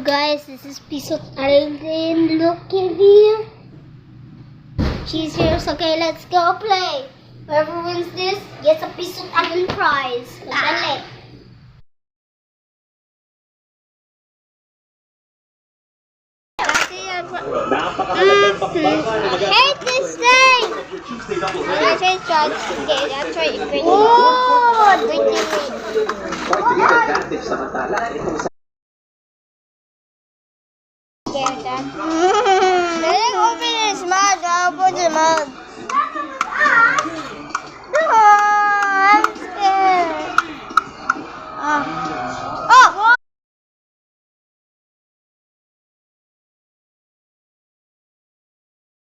guys, this is Pisot Island. Look at here. She's here. So, okay, let's go play. Whoever wins this gets a Pisot Island prize. Dale. I hate this thing. I hate drugs. Okay, that's right. Oh, Quite the advantage samantala itong